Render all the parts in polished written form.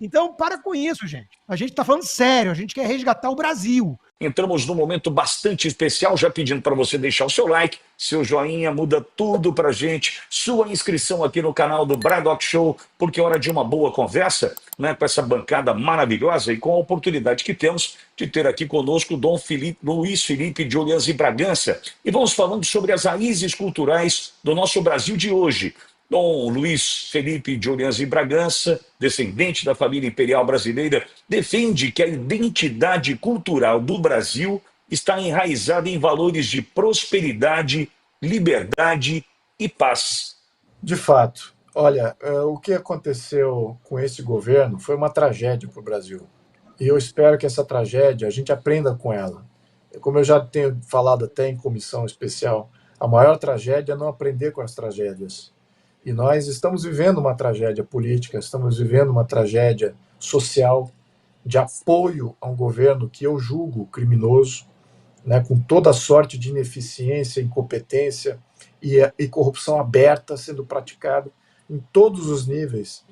Então, para com isso, gente. A gente está falando sério, a gente quer resgatar o Brasil. Entramos num momento bastante especial, já pedindo para você deixar o seu like, seu joinha, muda tudo para gente, sua inscrição aqui no canal do Bradock Show, porque é hora de uma boa conversa, né, com essa bancada maravilhosa e com a oportunidade que temos de ter aqui conosco o Dom Luiz Felipe de Orleans e Bragança. E vamos falando sobre as raízes culturais do nosso Brasil de hoje. Dom Luiz Felipe de Orleans e Bragança, descendente da família imperial brasileira, defende que a identidade cultural do Brasil está enraizada em valores de prosperidade, liberdade e paz. De fato. Olha, o que aconteceu com esse governo foi uma tragédia para o Brasil. E eu espero que essa tragédia a gente aprenda com ela. Como eu já tenho falado até em comissão especial, a maior tragédia é não aprender com as tragédias. E nós estamos vivendo uma tragédia política, estamos vivendo uma tragédia social de apoio a um governo que eu julgo criminoso, né, com toda sorte de ineficiência, incompetência e corrupção aberta sendo praticada em todos os níveis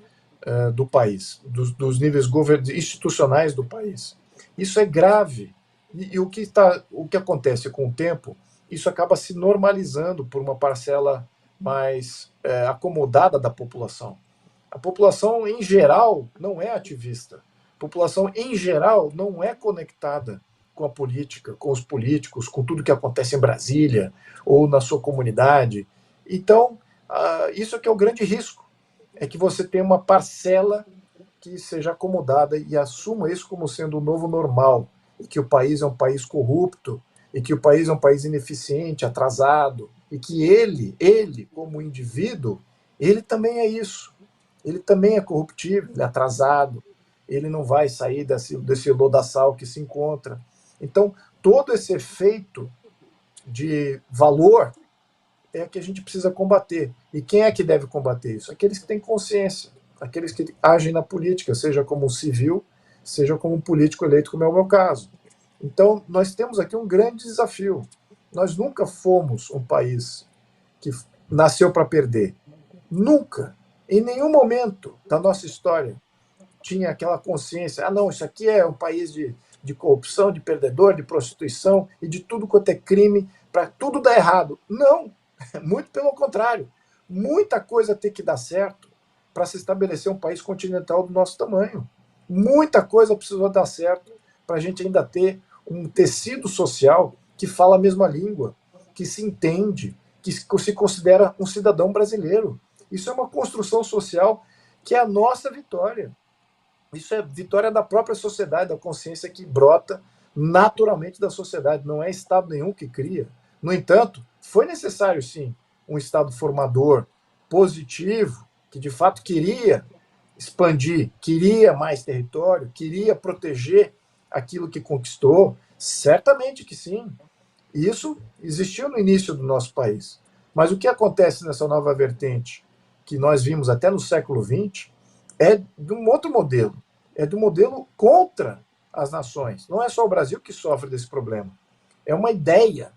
do país, dos níveis institucionais do país. Isso é grave. E o que acontece com o tempo, isso acaba se normalizando por uma parcela mais acomodada da população. A população, em geral, não é ativista. A população, em geral, não é conectada com a política, com os políticos, com tudo que acontece em Brasília ou na sua comunidade. Então, isso é que é o grande risco, é que você tenha uma parcela que seja acomodada e assuma isso como sendo o novo normal, e que o país é um país corrupto, e que o país é um país ineficiente, atrasado, e que ele como indivíduo, ele também é isso. Ele também é corruptível, ele é atrasado, ele não vai sair desse lodaçal que se encontra. Então, todo esse efeito de valor é que a gente precisa combater. E quem é que deve combater isso? Aqueles que têm consciência, aqueles que agem na política, seja como civil, seja como um político eleito, como é o meu caso. Então, nós temos aqui um grande desafio. Nós nunca fomos um país que nasceu para perder. Nunca, em nenhum momento da nossa história, tinha aquela consciência, não, isso aqui é um país de corrupção, de perdedor, de prostituição e de tudo quanto é crime, para tudo dar errado. Não, muito pelo contrário. Muita coisa tem que dar certo para se estabelecer um país continental do nosso tamanho. Muita coisa precisou dar certo para a gente ainda ter um tecido social que fala a mesma língua, que se entende, que se considera um cidadão brasileiro. Isso é uma construção social que é a nossa vitória. Isso é vitória da própria sociedade, da consciência que brota naturalmente da sociedade. Não é Estado nenhum que cria. No entanto, foi necessário, sim, um Estado formador, positivo, que de fato queria expandir, queria mais território, queria proteger aquilo que conquistou. Certamente que sim. Isso existiu no início do nosso país. Mas o que acontece nessa nova vertente, que nós vimos até no século XX, é de um outro modelo. É do modelo contra as nações. Não é só o Brasil que sofre desse problema. É uma ideia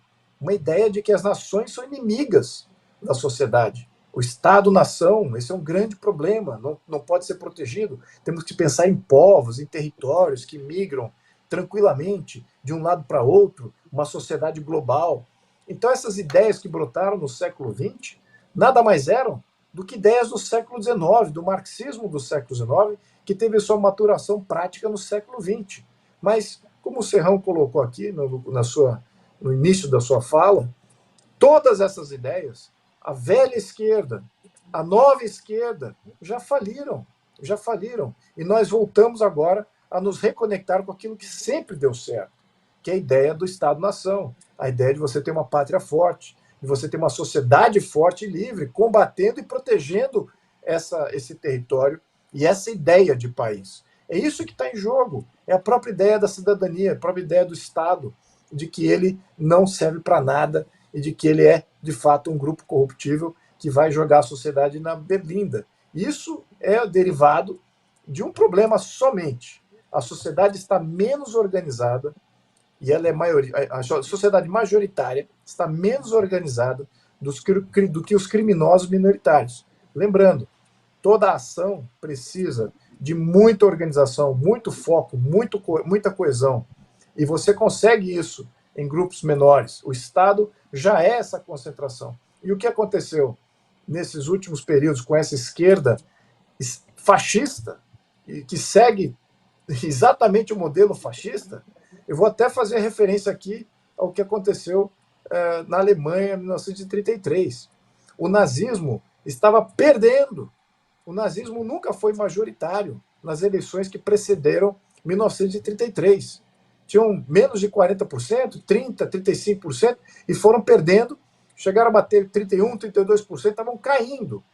de que as nações são inimigas da sociedade. O Estado-nação, esse é um grande problema, não pode ser protegido. Temos que pensar em povos, em territórios que migram tranquilamente de um lado para outro, uma sociedade global. Então, essas ideias que brotaram no século XX nada mais eram do que ideias do século XIX, do marxismo do século XIX, que teve sua maturação prática no século XX. Mas, como o Serrão colocou aqui no início da sua fala, todas essas ideias, a velha esquerda, a nova esquerda, já faliram. E nós voltamos agora a nos reconectar com aquilo que sempre deu certo, que é a ideia do Estado-nação, a ideia de você ter uma pátria forte, de você ter uma sociedade forte e livre, combatendo e protegendo esse território e essa ideia de país. É isso que está em jogo, é a própria ideia da cidadania, a própria ideia do Estado, de que ele não serve para nada e de que ele é, de fato, um grupo corruptível que vai jogar a sociedade na berlinda. Isso é derivado de um problema somente. A sociedade está menos organizada, e ela é a sociedade majoritária está menos organizada do que os criminosos minoritários. Lembrando, toda ação precisa de muita organização, muito foco, muita coesão, e você consegue isso em grupos menores, o Estado já é essa concentração. E o que aconteceu nesses últimos períodos com essa esquerda fascista, e que segue exatamente o modelo fascista? Eu vou até fazer referência aqui ao que aconteceu na Alemanha em 1933. O nazismo estava perdendo. O nazismo nunca foi majoritário nas eleições que precederam 1933. Tinham menos de 40%, 30%, 35%, e foram perdendo, chegaram a bater 31%, 32%, estavam caindo.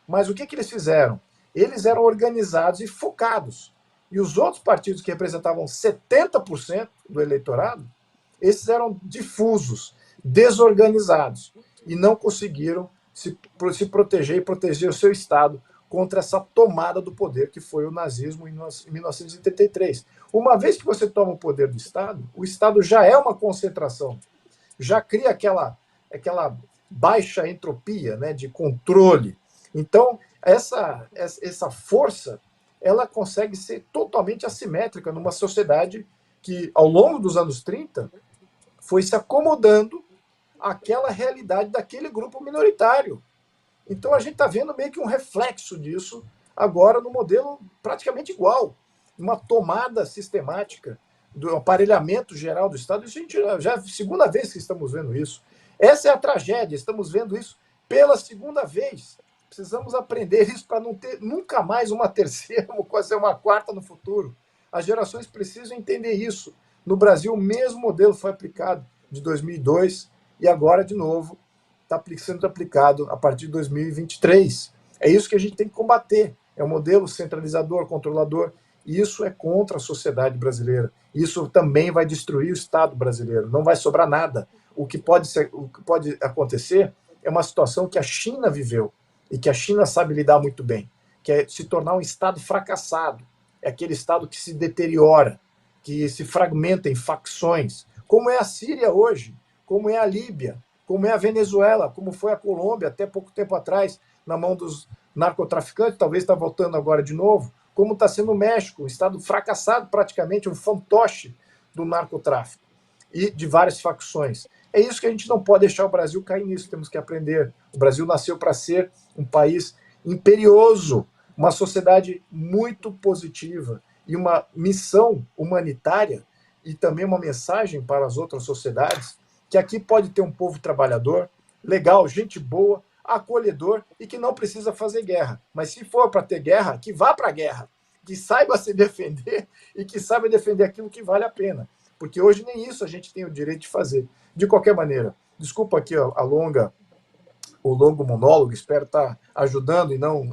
Mas o que eles fizeram? Eles eram organizados e focados. E os outros partidos que representavam 70% do eleitorado, esses eram difusos, desorganizados, e não conseguiram se proteger e proteger o seu Estado contra essa tomada do poder que foi o nazismo em 1933. Uma vez que você toma o poder do Estado, o Estado já é uma concentração, já cria aquela baixa entropia, né, de controle. Então, essa força, ela consegue ser totalmente assimétrica numa sociedade que, ao longo dos anos 30, foi se acomodando àquela realidade daquele grupo minoritário. Então, a gente está vendo meio que um reflexo disso agora no modelo praticamente igual. Uma tomada sistemática do aparelhamento geral do Estado. Isso a gente já é a segunda vez que estamos vendo isso. Essa é a tragédia, estamos vendo isso pela segunda vez. Precisamos aprender isso para não ter nunca mais uma terceira, quase uma quarta no futuro. As gerações precisam entender isso. No Brasil, o mesmo modelo foi aplicado de 2002 e agora, de novo, está sendo aplicado a partir de 2023. É isso que a gente tem que combater. É um modelo centralizador, controlador. E isso é contra a sociedade brasileira. Isso também vai destruir o Estado brasileiro. Não vai sobrar nada. O que pode acontecer é uma situação que a China viveu e que a China sabe lidar muito bem, que é se tornar um Estado fracassado. É aquele Estado que se deteriora, que se fragmenta em facções, como é a Síria hoje, como é a Líbia, como é a Venezuela, como foi a Colômbia até pouco tempo atrás, na mão dos narcotraficantes, talvez está voltando agora de novo, como está sendo o México, um Estado fracassado praticamente, um fantoche do narcotráfico e de várias facções. É isso que a gente não pode deixar o Brasil cair nisso, temos que aprender. O Brasil nasceu para ser um país imperioso, uma sociedade muito positiva e uma missão humanitária e também uma mensagem para as outras sociedades, que aqui pode ter um povo trabalhador, legal, gente boa, acolhedor e que não precisa fazer guerra. Mas se for para ter guerra, que vá para a guerra, que saiba se defender e que saiba defender aquilo que vale a pena. Porque hoje nem isso a gente tem o direito de fazer. De qualquer maneira, desculpa aqui o longo monólogo, espero estar ajudando e não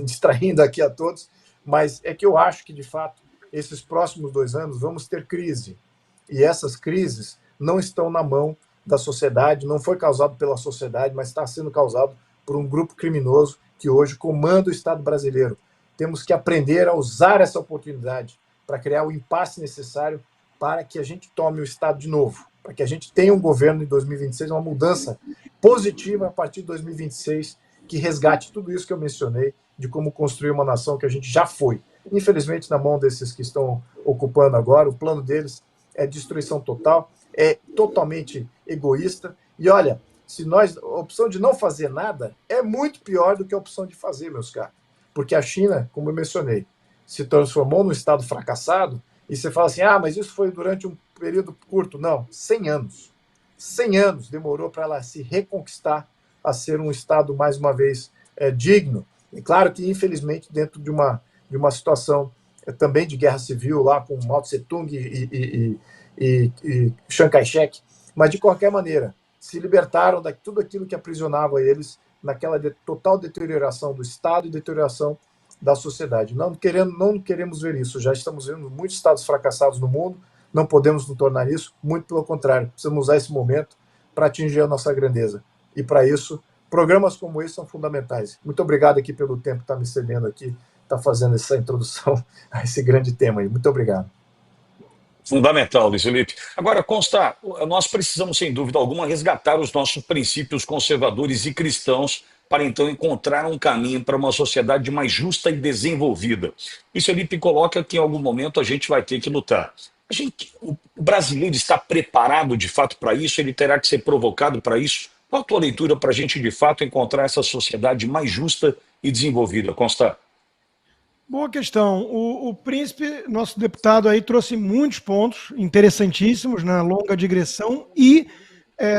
distraindo aqui a todos, mas é que eu acho que, de fato, esses próximos 2 anos vamos ter crise. E essas crises não estão na mão da sociedade, não foi causado pela sociedade, mas está sendo causado por um grupo criminoso que hoje comanda o Estado brasileiro. Temos que aprender a usar essa oportunidade para criar o impasse necessário para que a gente tome o Estado de novo, para que a gente tenha um governo em 2026, uma mudança positiva a partir de 2026, que resgate tudo isso que eu mencionei, de como construir uma nação que a gente já foi. Infelizmente, na mão desses que estão ocupando agora, o plano deles é destruição total, é totalmente egoísta. E olha, a opção de não fazer nada é muito pior do que a opção de fazer, meus caros. Porque a China, como eu mencionei, se transformou num Estado fracassado, e você fala assim, mas isso foi durante um período curto. Não, 100 anos. 100 anos demorou para ela se reconquistar a ser um Estado, mais uma vez, digno. E claro que, infelizmente, dentro de uma situação também de guerra civil, lá com Mao Tse-tung e Chiang Kai-shek, mas, de qualquer maneira, se libertaram de tudo aquilo que aprisionava eles naquela total deterioração do Estado e deterioração da sociedade. Não queremos ver isso. Já estamos vendo muitos estados fracassados no mundo, não podemos nos tornar isso, muito pelo contrário. Precisamos usar esse momento para atingir a nossa grandeza. E, para isso, programas como esse são fundamentais. Muito obrigado aqui pelo tempo que está me cedendo aqui, está fazendo essa introdução a esse grande tema aí. Muito obrigado. Fundamental, Luiz Felipe. Agora, nós precisamos, sem dúvida alguma, resgatar os nossos princípios conservadores e cristãos para então encontrar um caminho para uma sociedade mais justa e desenvolvida. Isso Felipe coloca que em algum momento a gente vai ter que lutar. O brasileiro está preparado de fato para isso? Ele terá que ser provocado para isso? Qual a tua leitura para a gente de fato encontrar essa sociedade mais justa e desenvolvida, Constar? Boa questão. O Príncipe, nosso deputado aí, trouxe muitos pontos interessantíssimos na longa digressão e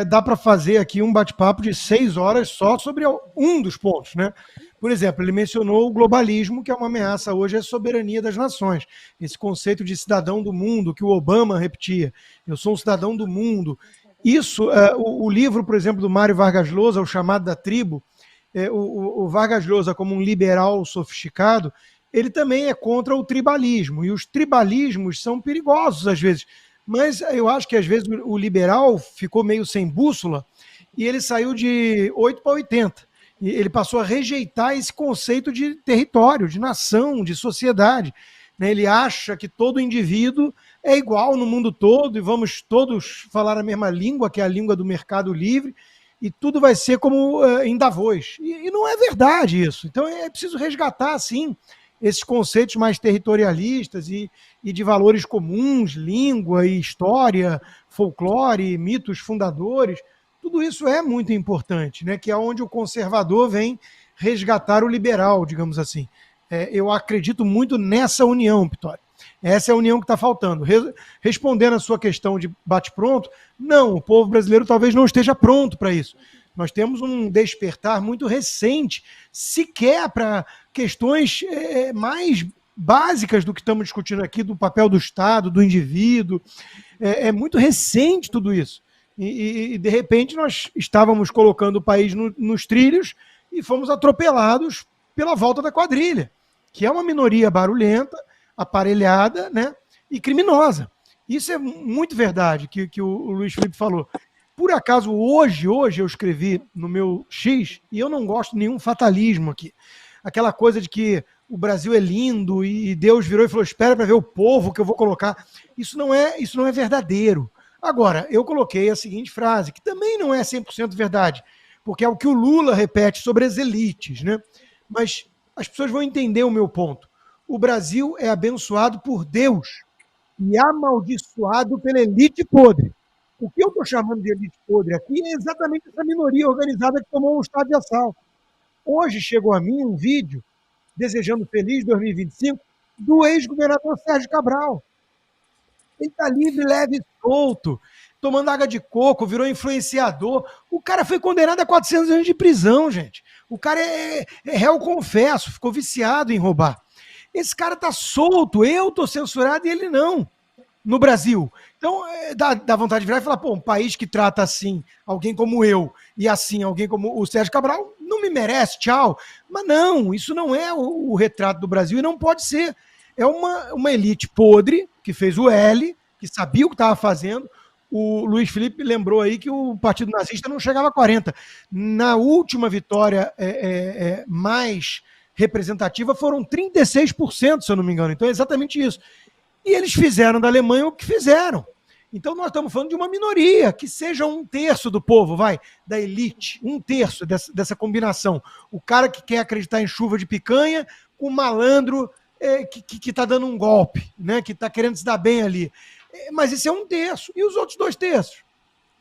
dá para fazer aqui um bate-papo de 6 horas só sobre um dos pontos, né? Por exemplo, ele mencionou o globalismo, que é uma ameaça hoje à soberania das nações. Esse conceito de cidadão do mundo que o Obama repetia. Eu sou um cidadão do mundo. Isso, o livro, por exemplo, do Mário Vargas Llosa, O Chamado da Tribo, o Vargas Llosa, como um liberal sofisticado, ele também é contra o tribalismo. E os tribalismos são perigosos, às vezes. Mas eu acho que, às vezes, o liberal ficou meio sem bússola e ele saiu de 8 para 80. E ele passou a rejeitar esse conceito de território, de nação, de sociedade. Ele acha que todo indivíduo é igual no mundo todo e vamos todos falar a mesma língua, que é a língua do mercado livre, e tudo vai ser como em Davos. E não é verdade isso. Então é preciso resgatar, sim, esses conceitos mais territorialistas e de valores comuns, língua e história, folclore, mitos fundadores. Tudo isso é muito importante, né? Que é onde o conservador vem resgatar o liberal, digamos assim. Eu acredito muito nessa união, Pitório. Essa é a união que está faltando. Respondendo a sua questão de bate-pronto, não, o povo brasileiro talvez não esteja pronto para isso. Nós temos um despertar muito recente, sequer para questões mais básicas do que estamos discutindo aqui, do papel do Estado, do indivíduo. É muito recente tudo isso. E de repente, nós estávamos colocando o país nos trilhos e fomos atropelados pela volta da quadrilha, que é uma minoria barulhenta, aparelhada, né, e criminosa. Isso é muito verdade, que o Luiz Felipe falou. Por acaso, hoje eu escrevi no meu X, e eu não gosto de nenhum fatalismo aqui. Aquela coisa de que o Brasil é lindo e Deus virou e falou, espera para ver o povo que eu vou colocar. Isso não é verdadeiro. Agora, eu coloquei a seguinte frase, que também não é 100% verdade, porque é o que o Lula repete sobre as elites, né? Mas as pessoas vão entender o meu ponto. O Brasil é abençoado por Deus e amaldiçoado pela elite podre. O que eu estou chamando de elite podre aqui é exatamente essa minoria organizada que tomou um estado de assalto. Hoje chegou a mim um vídeo desejando feliz 2025 do ex-governador Sérgio Cabral. Ele está livre, leve e solto, tomando água de coco, virou influenciador. O cara foi condenado a 400 anos de prisão, gente. O cara é réu confesso, ficou viciado em roubar. Esse cara está solto, eu estou censurado e ele não, no Brasil. Então, dá vontade de virar e falar, pô, um país que trata assim alguém como eu e assim alguém como o Sérgio Cabral não me merece, tchau. Mas não, isso não é o retrato do Brasil e não pode ser. É uma elite podre que fez o L, que sabia o que estava fazendo. O Luiz Felipe lembrou aí que o Partido Nazista não chegava a 40. Na última vitória mais representativa foram 36%, se eu não me engano. Então é exatamente isso. E eles fizeram da Alemanha o que fizeram. Então nós estamos falando de uma minoria, que seja 1/3 do povo, da elite, 1/3 dessa combinação. O cara que quer acreditar em chuva de picanha, com o malandro que está dando um golpe, né? Que está querendo se dar bem ali. Mas esse é 1/3. E os outros 2/3?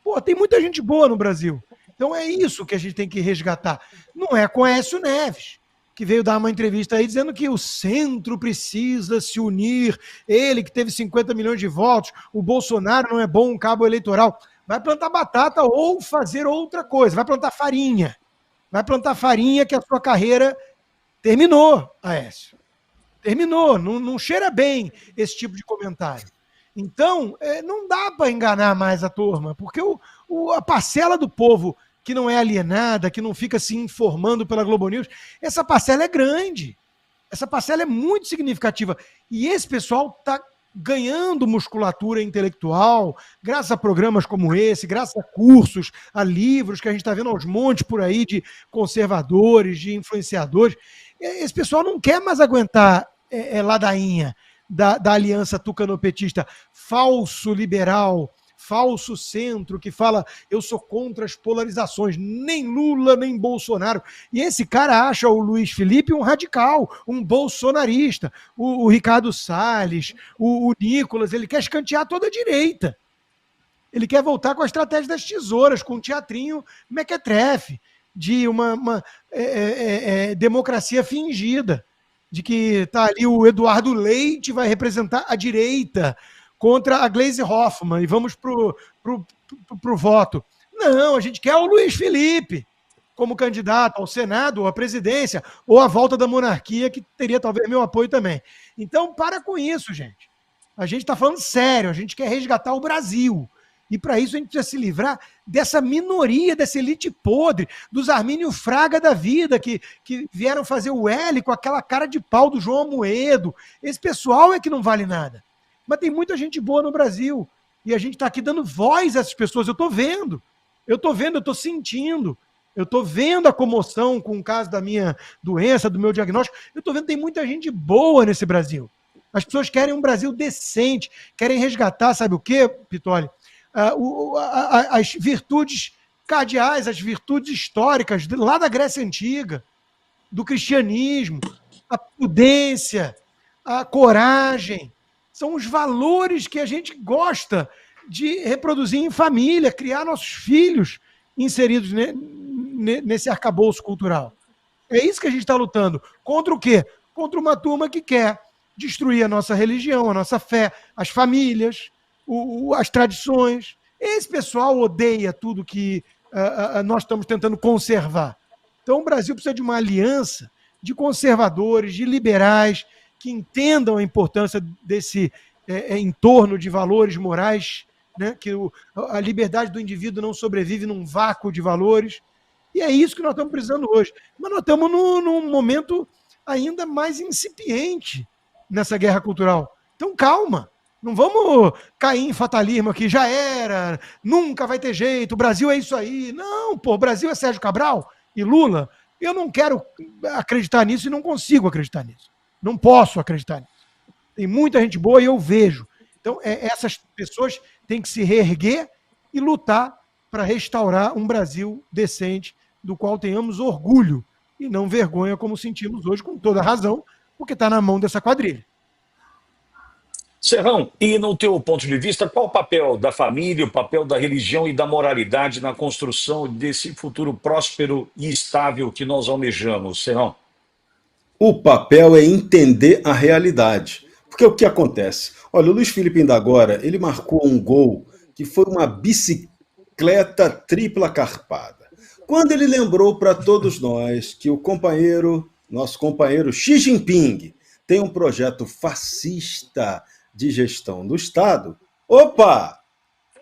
Pô, tem muita gente boa no Brasil. Então é isso que a gente tem que resgatar. Não é com Aécio Neves, que veio dar uma entrevista aí dizendo que o centro precisa se unir, ele que teve 50 milhões de votos, o Bolsonaro não é bom um cabo eleitoral. Vai plantar batata ou fazer outra coisa, vai plantar farinha. Vai plantar farinha que a sua carreira terminou, Aécio. Terminou, não cheira bem esse tipo de comentário. Então, não dá para enganar mais a turma, porque a parcela do povo que não é alienada, que não fica se informando pela Globo News, essa parcela é grande. Essa parcela é muito significativa. E esse pessoal está ganhando musculatura intelectual, graças a programas como esse, graças a cursos, a livros que a gente está vendo aos montes por aí de conservadores, de influenciadores. Esse pessoal não quer mais aguentar ladainha da aliança tucanopetista, falso liberal, falso centro que fala eu sou contra as polarizações, nem Lula, nem Bolsonaro. E esse cara acha o Luiz Felipe um radical, um bolsonarista. O Ricardo Salles, o Nicolas, ele quer escantear toda a direita. Ele quer voltar com a estratégia das tesouras, com um teatrinho mequetrefe, de uma democracia fingida, de que tá ali o Eduardo Leite vai representar a direita contra a Gleisi Hoffmann e vamos pro voto. Não, a gente quer o Luiz Felipe como candidato ao Senado, ou à presidência, ou à volta da monarquia, que teria talvez meu apoio também. Então, para com isso, gente. A gente está falando sério, a gente quer resgatar o Brasil. E para isso a gente precisa se livrar dessa minoria, dessa elite podre, dos Armínio Fraga da vida, que vieram fazer o L com aquela cara de pau do João Amoedo. Esse pessoal é que não vale nada. Mas tem muita gente boa no Brasil. E a gente está aqui dando voz a essas pessoas. Eu estou vendo, eu estou sentindo. Eu estou vendo a comoção com o caso da minha doença, do meu diagnóstico. Eu estou vendo que tem muita gente boa nesse Brasil. As pessoas querem um Brasil decente, querem resgatar, sabe o quê, Pitoli? As virtudes cardeais, as virtudes históricas lá da Grécia Antiga, do cristianismo, a prudência, a coragem, são os valores que a gente gosta de reproduzir em família, criar nossos filhos inseridos nesse arcabouço cultural. É isso que a gente está lutando. Contra o quê? Contra uma turma que quer destruir a nossa religião, a nossa fé, as famílias, as tradições. Esse pessoal odeia tudo que nós estamos tentando conservar. Então o Brasil precisa de uma aliança de conservadores, de liberais, que entendam a importância desse entorno de valores morais, né? Que a liberdade do indivíduo não sobrevive num vácuo de valores. E é isso que nós estamos precisando hoje. Mas nós estamos num momento ainda mais incipiente nessa guerra cultural. Então calma. Não vamos cair em fatalismo aqui, já era, nunca vai ter jeito, o Brasil é isso aí. Não, pô, o Brasil é Sérgio Cabral e Lula. Eu não quero acreditar nisso e não consigo acreditar nisso. Não posso acreditar nisso. Tem muita gente boa e eu vejo. Então, essas pessoas têm que se reerguer e lutar para restaurar um Brasil decente, do qual tenhamos orgulho e não vergonha, como sentimos hoje, com toda razão, porque está na mão dessa quadrilha. Serrão, e no teu ponto de vista, qual o papel da família, o papel da religião e da moralidade na construção desse futuro próspero e estável que nós almejamos, Serrão? O papel é entender a realidade. Porque o que acontece? Olha, o Luiz Felipe ainda agora, ele marcou um gol que foi uma bicicleta tripla carpada. Quando ele lembrou para todos nós que nosso companheiro Xi Jinping, tem um projeto fascista de gestão do Estado. Opa!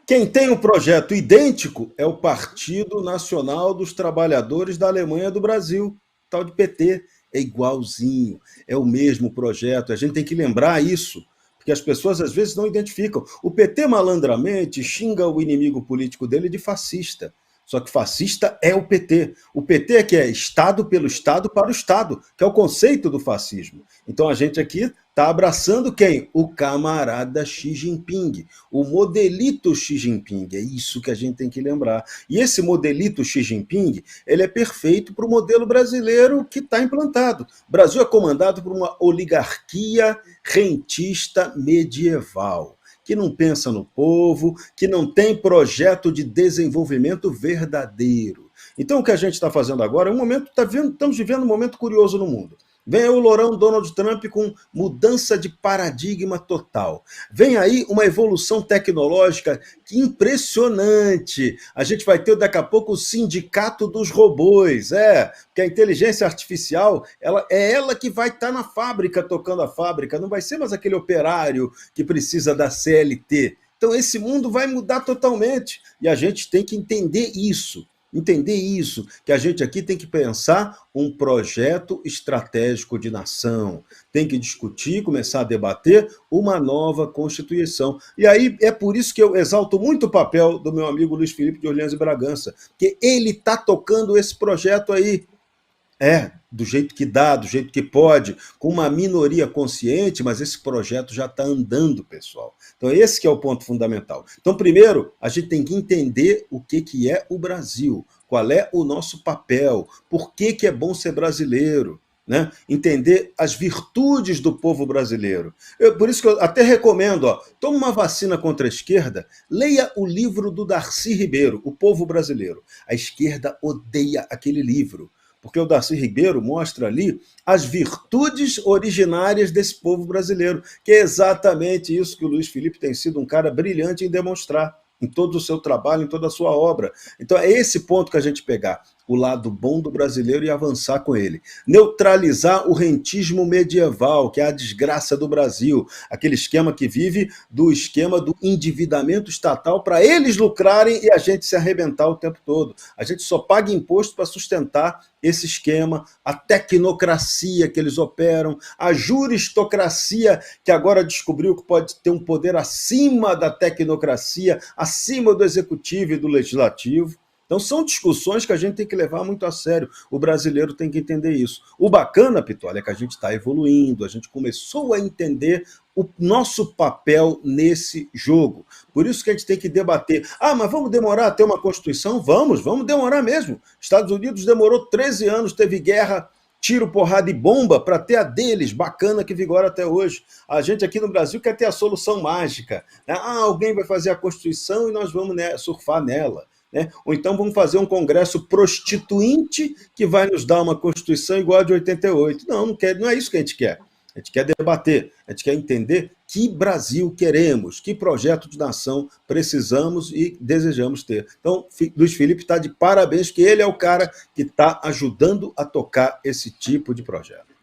Quem tem um projeto idêntico é o Partido Nacional dos Trabalhadores da Alemanha do Brasil, tal de PT. É igualzinho, é o mesmo projeto. A gente tem que lembrar isso, porque as pessoas às vezes não identificam. O PT malandramente xinga o inimigo político dele de fascista. Só que fascista é o PT. O PT é que é Estado pelo Estado para o Estado, que é o conceito do fascismo. Então a gente aqui está abraçando quem? O camarada Xi Jinping, o modelito Xi Jinping. É isso que a gente tem que lembrar. E esse modelito Xi Jinping, ele é perfeito para o modelo brasileiro que está implantado. O Brasil é comandado por uma oligarquia rentista medieval, que não pensa no povo, que não tem projeto de desenvolvimento verdadeiro. Então o que a gente está fazendo agora é um momento, estamos vivendo um momento curioso no mundo. Vem aí o lourão Donald Trump com mudança de paradigma total. Vem aí uma evolução tecnológica impressionante. A gente vai ter daqui a pouco o sindicato dos robôs. Porque a inteligência artificial, ela que vai estar na fábrica, tocando a fábrica. Não vai ser mais aquele operário que precisa da CLT. Então esse mundo vai mudar totalmente. E a gente tem que entender isso. Que a gente aqui tem que pensar um projeto estratégico de nação, tem que discutir, começar a debater uma nova Constituição. E aí é por isso que eu exalto muito o papel do meu amigo Luiz Felipe de Orleans e Bragança, porque ele está tocando esse projeto aí. Do jeito que dá, do jeito que pode, com uma minoria consciente, mas esse projeto já está andando, pessoal. Então esse que é o ponto fundamental. Então primeiro, a gente tem que entender o que é o Brasil, qual é o nosso papel, por que é bom ser brasileiro, né? Entender as virtudes do povo brasileiro. Por isso que eu até recomendo, toma uma vacina contra a esquerda, leia o livro do Darcy Ribeiro, O Povo Brasileiro. A esquerda odeia aquele livro, porque o Darcy Ribeiro mostra ali as virtudes originárias desse povo brasileiro, que é exatamente isso que o Luiz Felipe tem sido um cara brilhante em demonstrar, em todo o seu trabalho, em toda a sua obra. Então é esse ponto que a gente pegar, o lado bom do brasileiro e avançar com ele. Neutralizar o rentismo medieval, que é a desgraça do Brasil, aquele esquema que vive do esquema do endividamento estatal para eles lucrarem e a gente se arrebentar o tempo todo. A gente só paga imposto para sustentar esse esquema, a tecnocracia que eles operam, a juristocracia que agora descobriu que pode ter um poder acima da tecnocracia, acima do executivo e do legislativo. Então são discussões que a gente tem que levar muito a sério. O brasileiro tem que entender isso. O bacana, Pitolli, é que a gente está evoluindo, a gente começou a entender o nosso papel nesse jogo. Por isso que a gente tem que debater. Mas vamos demorar a ter uma Constituição? Vamos demorar mesmo. Estados Unidos demorou 13 anos, teve guerra, tiro, porrada e bomba para ter a deles, bacana, que vigora até hoje. A gente aqui no Brasil quer ter a solução mágica. Alguém vai fazer a Constituição e nós vamos surfar nela. Ou então vamos fazer um congresso prostituinte que vai nos dar uma Constituição igual a de 88. Não é isso que a gente quer. A gente quer debater, a gente quer entender que Brasil queremos, que projeto de nação precisamos e desejamos ter. Então, Luiz Felipe está de parabéns, que ele é o cara que está ajudando a tocar esse tipo de projeto.